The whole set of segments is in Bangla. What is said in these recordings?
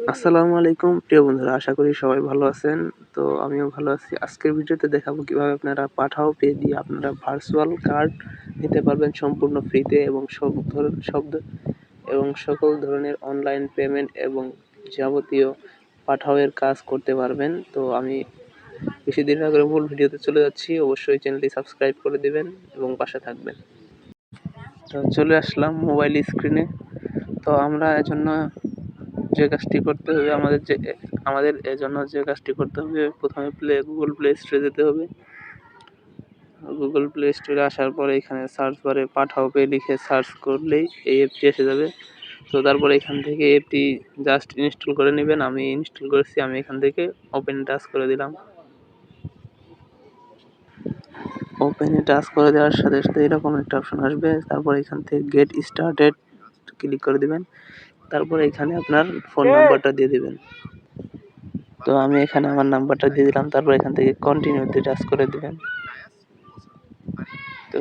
আসসালামু আলাইকুম প্রিয় বন্ধুরা, আশা করি সবাই ভালো আছেন। তো আমিও ভালো আছি। আজকের ভিডিওতে দেখাবো কিভাবে আপনারা পাঠাও পে দিয়ে আপনারা ভার্চুয়াল কার্ড নিতে পারবেন সম্পূর্ণ ফ্রিতে এবং সকল ধরনের অনলাইন পেমেন্ট এবং যাবতীয় পাঠাওয়ের কাজ করতে পারবেন। তো আমি বেশি দেরি না করে মূল ভিডিওতে চলে যাচ্ছি। অবশ্যই চ্যানেলটি সাবস্ক্রাইব করে দিবেন এবং পাশে থাকবেন। তো চলে আসলাম মোবাইল স্ক্রিনে। তো আমরা এজন্য যে কাজটি করতে হবে আমাদের এজন্য যে কাজটি করতে হবে, প্রথমে গুগল প্লে স্টোরে যেতে হবে। গুগল প্লে স্টোরে আসার পরে এখানে সার্চ বারে পাঠাও পে লিখে সার্চ করলেই এই অ্যাপটি এসে যাবে। তো তারপরে এখান থেকে অ্যাপটি জাস্ট ইনস্টল করে নেবেন। আমি ইনস্টল করেছি, আমি এখান থেকে ওপেন টাচ করে দিলাম। ওপেনে টাচ করে দেওয়ার সাথে সাথে এরকম একটা অপশন আসবে। তারপর এখান থেকে গেট স্টার্টেড ক্লিক করে দিবেন। তারপরে এখানে আপনার ফোন নাম্বারটা দিয়ে দিবেন। তো আমি এখানে আমার নাম্বারটা দিয়ে দিলাম। তারপর এখান থেকে কন্টিনিউতে টাচ করে দিবেন। তো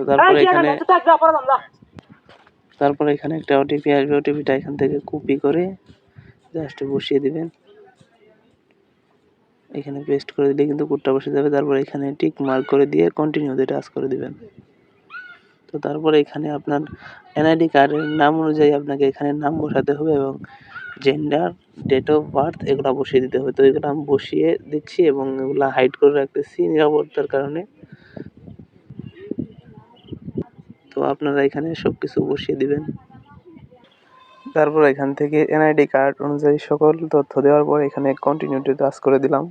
তারপরে এখানে একটা ওটিপি আসবে। ওটিপিটা এখান থেকে কপি করে জাস্ট বসিয়ে দিবেন। এখানে পেস্ট করে দিলে কিন্তু কোডটা বসে যাবে। তারপর এখানে টিক মার্ক করে দিয়ে কন্টিনিউতে টাচ করে দিবেন। তো তারপরে এখানে আপনার এনআইডি কার্ডের নাম অনুযায়ী আপনাকে এখানে নাম বসাতে হবে এবং জেন্ডার, ডেট অফ বার্থ এগুলা বসিয়ে দিতে হবে। তো এগুলো আমি বসিয়ে দিচ্ছি এবং এগুলা হাইড করে রাখতেছি নিরাপত্তার কারণে। তো আপনারা এখানে সবকিছু বসিয়ে দিবেন। তারপর এখান থেকে এনআইডি কার্ড অনুযায়ী সকল তথ্য দেওয়ার পর এখানে কন্টিনিউতে টাচ করে দিলাম।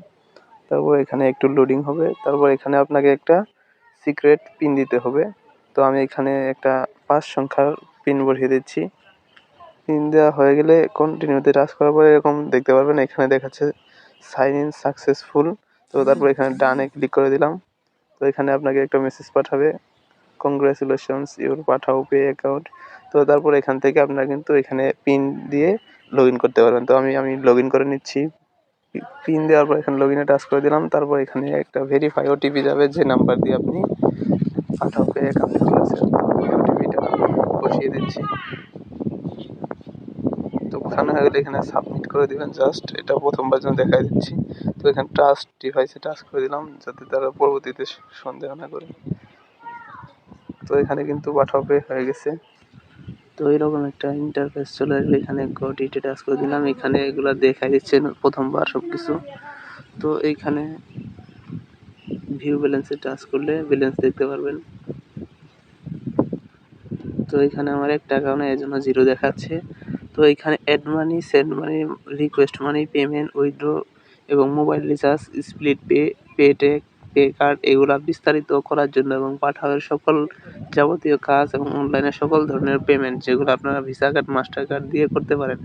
তারপর এখানে একটু লোডিং হবে। তারপর এখানে আপনাকে একটা সিক্রেট পিন দিতে হবে। তো আমি এখানে একটা 5 সংখ্যার পিন বসিয়ে দিচ্ছি। পিন দেওয়া হয়ে গেলে কন্টিনিউতে টাচ করার পরে এরকম দেখতে পারবেন, এখানে দেখাচ্ছে সাইন ইন সাকসেসফুল। তো তারপর এখানে ডানে ক্লিক করে দিলাম। তো এখানে আপনাকে একটা মেসেজ পাঠাবে, congratulations your Pathao pay account. তো তারপর এখান থেকে আপনারা কিন্তু এখানে পিন দিয়ে লগ ইন করতে পারবেন। তো আমি লগ ইন করে নিচ্ছি। পিন দেওয়ার পর এখানে লগ ইনে টাচ করে দিলাম। তারপর এখানে একটা ভেরিফাই ওটিপি যাবে, যে নাম্বার দিয়ে আপনি পাঠাও পে অ্যাকাউন্টে খুলেছেন। ওটিপিটা বসিয়ে দিচ্ছি। তো ওখানে হয়ে গেলে এখানে সাবমিট করে দিবেন। জাস্ট এটা প্রথমবার জন্য দেখাই দিচ্ছি। তো এখানে ট্রাস্ট ডিভাইসে টাচ করে দিলাম, যাতে তারা পরবর্তীতে সন্দেহ না করে। তো এখানে কিন্তু পাঠাও পে হয়ে গেছে। তো এরকম একটা ইন্টারফেস চলে আসলে এখানে গটিতে টাচ করে দিলাম। এখানে এগুলা দেখাই দিচ্ছে প্রথমবার সবকিছু। তো এইখানে ভিউ ব্যালেন্সে টাচ করলে ব্যালেন্স দেখতে পারবেন। তো এখানে আমার 1 টাকাও নেই, এজন্য 0 দেখাচ্ছে। তো এখানে add money, send money, request money, payment, withdraw এবং মোবাইল রিচার্জ, স্প্লিট পে, পেটেক, পে কার্ড এগুলা বিস্তারিত করার জন্য এবং পাঠাওয়ের সকল যাবতীয় কাজ এবং অনলাইনে সকল ধরনের পেমেন্ট যেগুলো আপনারা ভিসা কার্ড, মাস্টার কার্ড দিয়ে করতে পারেন,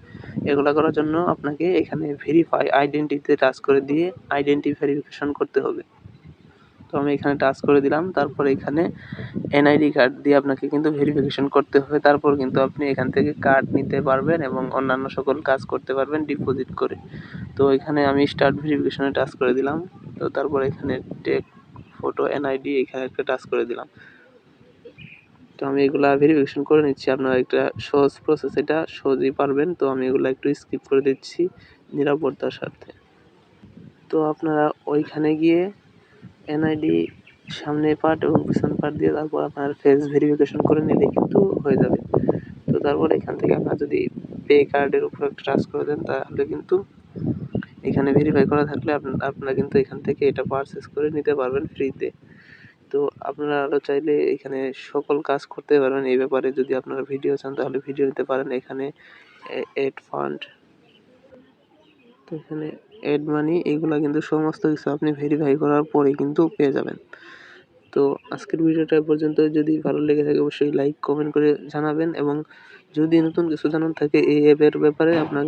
এগুলা করার জন্য আপনাকে এখানে ভেরিফাই আইডেন্টিটিতে টাচ করে দিয়ে আইডেন্টি ভেরিফিকেশন করতে হবে। তো আমি এখানে টাচ করে দিলাম। তারপর এখানে এনআইডি কার্ড দিয়ে আপনাকে কিন্তু ভেরিফিকেশন করতে হবে। তারপর কিন্তু আপনি এখান থেকে কার্ড নিতে পারবেন এবং অন্যান্য সকল কাজ করতে পারবেন ডিপোজিট করে। তো এখানে আমি স্টার্ট ভেরিফিকেশনে টাচ করে দিলাম। তো তারপর এখানে টেক ফটো এনআইডি এখানে একটা টাচ করে দিলাম। তো আমি এগুলা ভেরিফিকেশন করে নিচ্ছি। আপনারা একটা সহজ প্রসেস, এটা সহজেই পারবেন। তো আমি এগুলা একটু স্কিপ করে দিচ্ছি নিরাপত্তার স্বার্থে। তো আপনারা ওইখানে গিয়ে এনআইডি সামনে পার্ট এবং পিছন পার্ট দিয়ে তারপর আপনার ফেস ভেরিফিকেশন করে নিলে কিন্তু হয়ে যাবে। তো তারপর এখান থেকে আপনার যদি পে কার্ডের উপর একটা টাচ করে দেন, তাহলে কিন্তু এখানে ভেরিফাই করা থাকলে আপনারা কিন্তু এখান থেকে এটা পারচেস করে নিতে পারবেন ফ্রিতে। তো আপনারা আরও চাইলে এখানে সকল কাজ করতে পারবেন এই ব্যাপারে। যদি আপনারা ভিডিও চান তাহলে ভিডিও নিতে পারেন। এখানে এড ফান্ড, তো এখানে এড মানি, এগুলা কিন্তু সমস্ত কিছু আপনি ভেরিফাই করার পরে কিন্তু পেয়ে যাবেন। তো আজকের ভিডিওটা পর্যন্ত। যদি ভালো লেগে থাকে অবশ্যই লাইক কমেন্ট করে জানাবেন এবং যদি নতুন কিছু জানার থাকে এই অ্যাপের ব্যাপারে আপনারা